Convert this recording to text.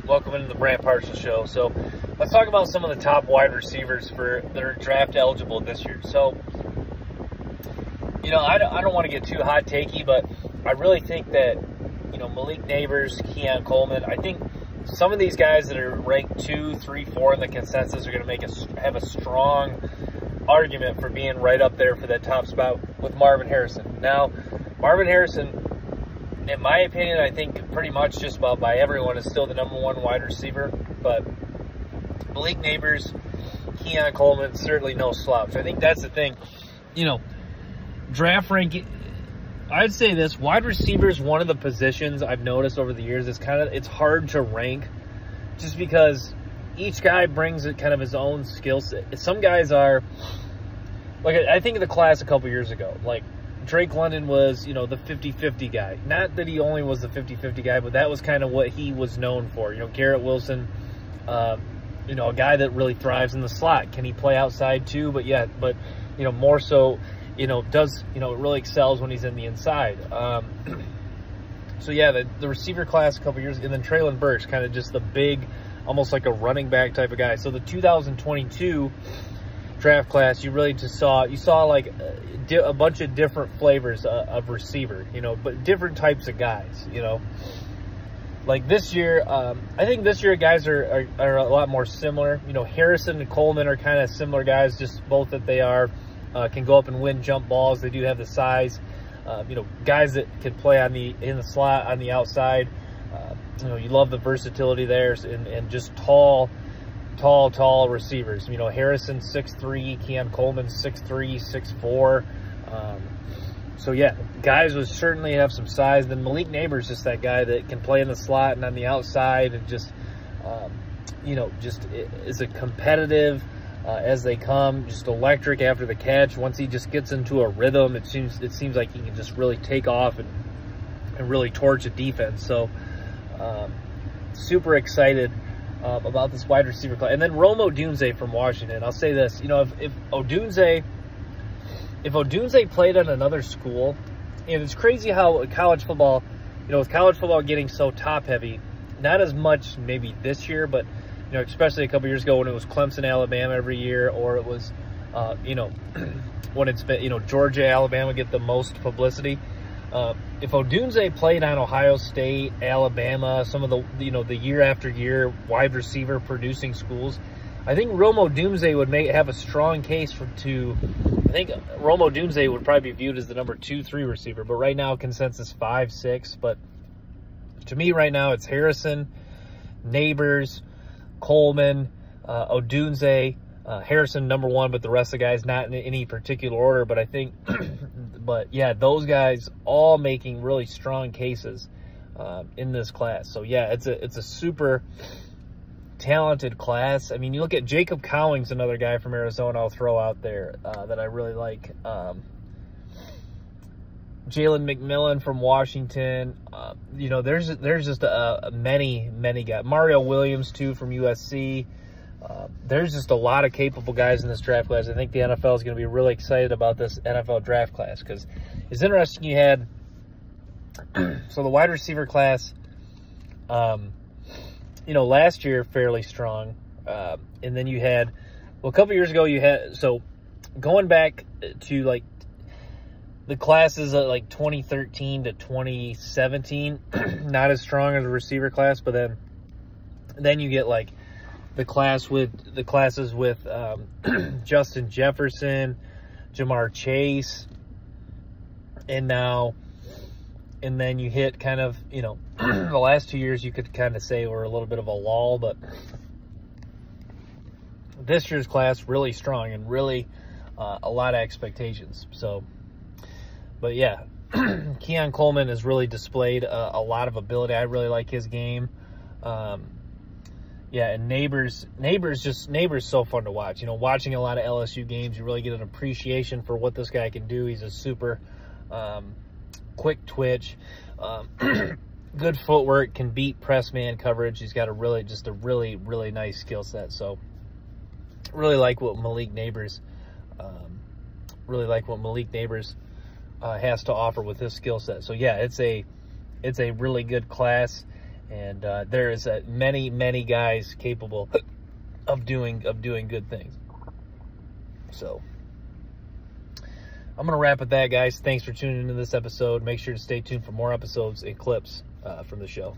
Welcome into the Brant Parcell Show. So let's talk about some of the top wide receivers that are draft eligible this year. So, I don't want to get too hot takey, but I really think that, Malik Nabers, Keon Coleman, I think some of these guys that are ranked 2, 3, 4 in the consensus are going to have a strong argument for being right up there for that top spot with Marvin Harrison. Now, Marvin Harrison, in my opinion, I think pretty much just about by everyone is still the #1 wide receiver, but Malik Nabers, Keon Coleman, certainly no slouch. I think that's the thing. Draft I'd say this, wide receiver is one of the positions I've noticed over the years. It's hard to rank just because each guy brings kind of his own skill set. Some guys are, like, I think of the class a couple years ago, like Drake London was, the 50-50 guy. Not that he only was the 50-50 guy, but that was kind of what he was known for. Garrett Wilson, a guy that really thrives in the slot. Can he play outside too? But more so, really excels when he's in the inside. The receiver class a couple years, and then Traylon Burks, kind of just the big, almost like a running back type of guy. So the 2022 draft class, you really just saw like a bunch of different flavors of receiver, but different types of guys, Like this year, I think this year guys are a lot more similar. Harrison and Coleman are kind of similar guys, just both that they can go up and win jump balls. They do have the size. Guys that can play in the slot, on the outside. You love the versatility there, and just tall receivers. Harrison 6'3", Keon Coleman 6'3", 6'4". Guys would certainly have some size. Then Malik Nabers, just that guy that can play in the slot and on the outside, and just is a competitive as they come, just electric after the catch. Once he just gets into a rhythm, it seems like he can just really take off and really torch a defense. So super excited about this wide receiver class. And then Rome Odunze from Washington. I'll say this, if Odunze played at another school, and it's crazy how college football, with college football getting so top heavy, not as much maybe this year, but especially a couple years ago when it was Clemson, Alabama every year, or it was when it's been, Georgia, Alabama get the most publicity. If Odunze played on Ohio State, Alabama, some of the year after year wide receiver producing schools, I think Rome Odunze would have a strong case I think Rome Odunze would probably be viewed as the number 2, 3 receiver, but right now consensus 5, 6. But to me right now it's Harrison, Nabers, Coleman, Odunze, Harrison #1, but the rest of the guys not in any particular order. But I think, those guys all making really strong cases in this class. So it's a super talented class. I mean, you look at Jacob Cowings, another guy from Arizona I'll throw out there that I really like. Jalen McMillan from Washington. There's just many guys. Mario Williams too from USC. There's just a lot of capable guys in this draft class. I think the NFL is going to be really excited about this NFL draft class because it's interesting. You had so the wide receiver class, last year fairly strong, and then you had a couple years ago going back to like the classes of 2013 to 2017, not as strong as a receiver class, but then you get like the classes with Justin Jefferson, Jamar Chase, and then you hit kind of, the last 2 years you could kind of say were a little bit of a lull, but this year's class really strong and really a lot of expectations. So, but Keon Coleman has really displayed a lot of ability. I really like his game. And Nabers so fun to watch. Watching a lot of LSU games, you really get an appreciation for what this guy can do. He's a super quick twitch, good footwork, can beat press man coverage. He's got a really nice skill set. So really like what Malik Nabers has to offer with his skill set. So it's a really good class. And there is many guys capable of doing good things. So I'm going to wrap with that, guys. Thanks for tuning into this episode. Make sure to stay tuned for more episodes and clips from the show.